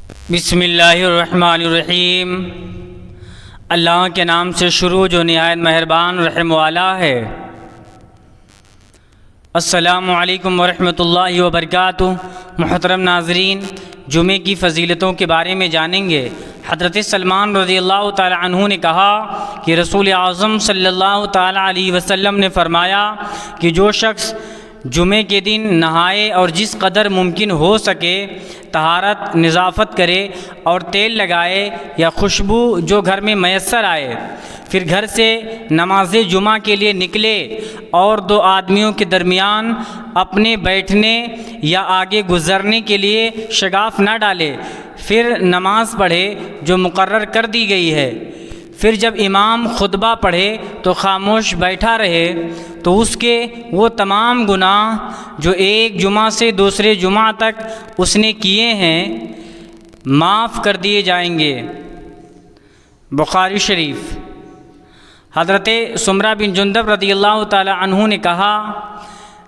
بسم اللہ الرحمن الرحیم۔ اللہ کے نام سے شروع جو نہایت مہربان رحم والا ہے۔ السلام علیکم ورحمۃ اللہ وبرکاتہ۔ محترم ناظرین، جمعے کی فضیلتوں کے بارے میں جانیں گے۔ حضرت سلمان رضی اللہ تعالی عنہ نے کہا کہ رسول اعظم صلی اللہ تعالی علیہ وسلم نے فرمایا کہ جو شخص جمعے کے دن نہائے اور جس قدر ممکن ہو سکے طہارت نظافت کرے اور تیل لگائے یا خوشبو جو گھر میں میسر آئے، پھر گھر سے نماز جمعہ کے لیے نکلے اور دو آدمیوں کے درمیان اپنے بیٹھنے یا آگے گزرنے کے لیے شگاف نہ ڈالے، پھر نماز پڑھے جو مقرر کر دی گئی ہے، پھر جب امام خطبہ پڑھے تو خاموش بیٹھا رہے، تو اس کے وہ تمام گناہ جو ایک جمعہ سے دوسرے جمعہ تک اس نے کیے ہیں معاف کر دیے جائیں گے۔ بخاری شریف۔ حضرت سمرہ بن جندب رضی اللہ تعالی عنہ نے کہا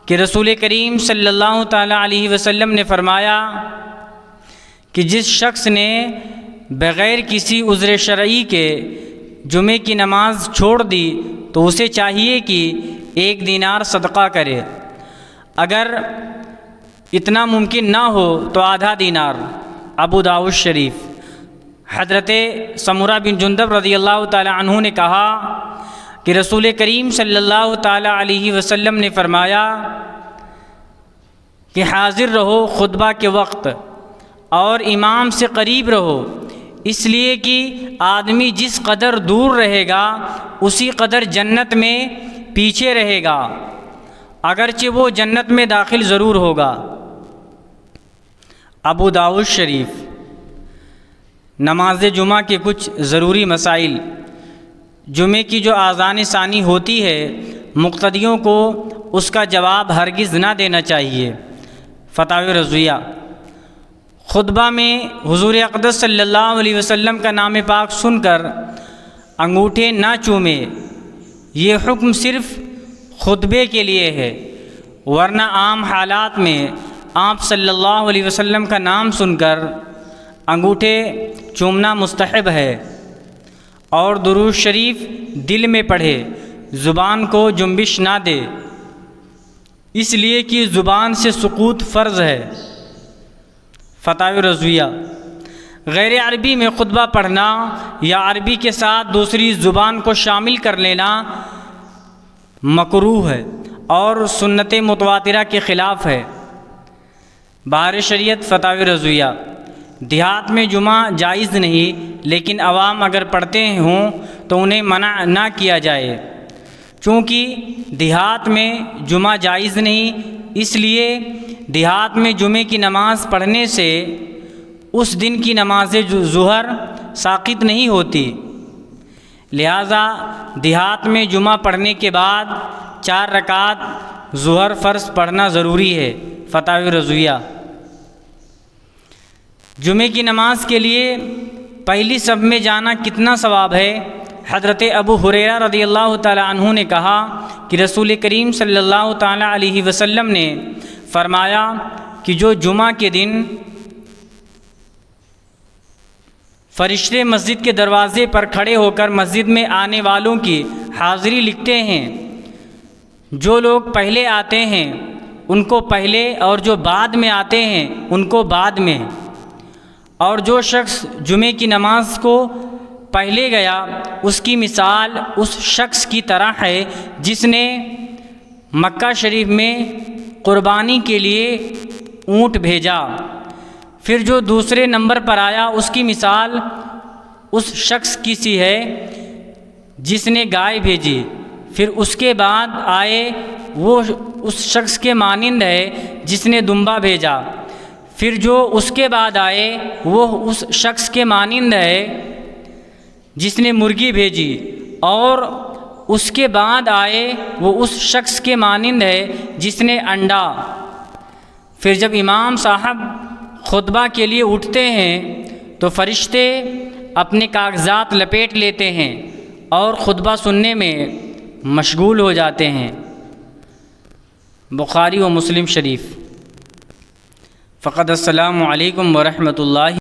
کہ رسول کریم صلی اللہ تعالی علیہ وسلم نے فرمایا کہ جس شخص نے بغیر کسی عذر شرعی کے جمعے کی نماز چھوڑ دی تو اسے چاہیے کہ 1 دینار صدقہ کرے، اگر اتنا ممکن نہ ہو تو آدھا دینار۔ ابو داؤد شریف۔ حضرت سمرہ بن جندب رضی اللہ تعالی عنہ نے کہا کہ رسول کریم صلی اللہ تعالی علیہ وسلم نے فرمایا کہ حاضر رہو خطبہ کے وقت اور امام سے قریب رہو، اس لیے کہ آدمی جس قدر دور رہے گا اسی قدر جنت میں پیچھے رہے گا، اگرچہ وہ جنت میں داخل ضرور ہوگا۔ ابو داؤد شریف۔ نماز جمعہ کے کچھ ضروری مسائل۔ جمعے کی جو اذان ثانی ہوتی ہے مقتدیوں کو اس کا جواب ہرگز نہ دینا چاہیے۔ فتاوی رضویہ۔ خطبہ میں حضور اقدس صلی اللہ علیہ وسلم کا نام پاک سن کر انگوٹھے نہ چومے، یہ حکم صرف خطبے کے لیے ہے، ورنہ عام حالات میں آپ صلی اللہ علیہ وسلم کا نام سن کر انگوٹھے چومنا مستحب ہے۔ اور درود شریف دل میں پڑھے، زبان کو جنبش نہ دے، اس لیے کہ زبان سے سکوت فرض ہے۔ فتاوی رضویہ۔ غیر عربی میں خطبہ پڑھنا یا عربی کے ساتھ دوسری زبان کو شامل کر لینا مکروہ ہے اور سنت متواترہ کے خلاف ہے۔ بہار شریعت۔ فتاوی رضویہ۔ دیہات میں جمعہ جائز نہیں، لیکن عوام اگر پڑھتے ہوں تو انہیں منع نہ کیا جائے، چونکہ دیہات میں جمعہ جائز نہیں، اس لیے دیہات میں جمعے کی نماز پڑھنے سے اس دن کی نماز ظہر ساقط نہیں ہوتی، لہذا دیہات میں جمعہ پڑھنے کے بعد 4 رکعت ظہر فرض پڑھنا ضروری ہے۔ فتاوی رضویہ۔ جمعے کی نماز کے لیے پہلی صف میں جانا کتنا ثواب ہے؟ حضرت ابو ہریرہ رضی اللہ تعالی عنہ نے کہا کہ رسول کریم صلی اللہ تعالی علیہ وسلم نے فرمایا کہ جو جمعہ کے دن فرشتے مسجد کے دروازے پر کھڑے ہو کر مسجد میں آنے والوں کی حاضری لکھتے ہیں، جو لوگ پہلے آتے ہیں ان کو پہلے اور جو بعد میں آتے ہیں ان کو بعد میں، اور جو شخص جمعے کی نماز کو پہلے گیا اس کی مثال اس شخص کی طرح ہے جس نے مکہ شریف میں قربانی کے لیے اونٹ بھیجا، پھر جو دوسرے نمبر پر آیا اس کی مثال اس شخص کی سی ہے جس نے گائے بھیجی، پھر اس کے بعد آئے وہ اس شخص کے مانند ہے جس نے دمبا بھیجا، پھر جو اس کے بعد آئے وہ اس شخص کے مانند ہے جس نے مرغی بھیجی، اور اس کے بعد آئے وہ اس شخص کے مانند ہے جس نے انڈا۔ پھر جب امام صاحب خطبہ کے لیے اٹھتے ہیں تو فرشتے اپنے کاغذات لپیٹ لیتے ہیں اور خطبہ سننے میں مشغول ہو جاتے ہیں۔ بخاری و مسلم شریف۔ فقط السلام علیکم ورحمۃ اللہ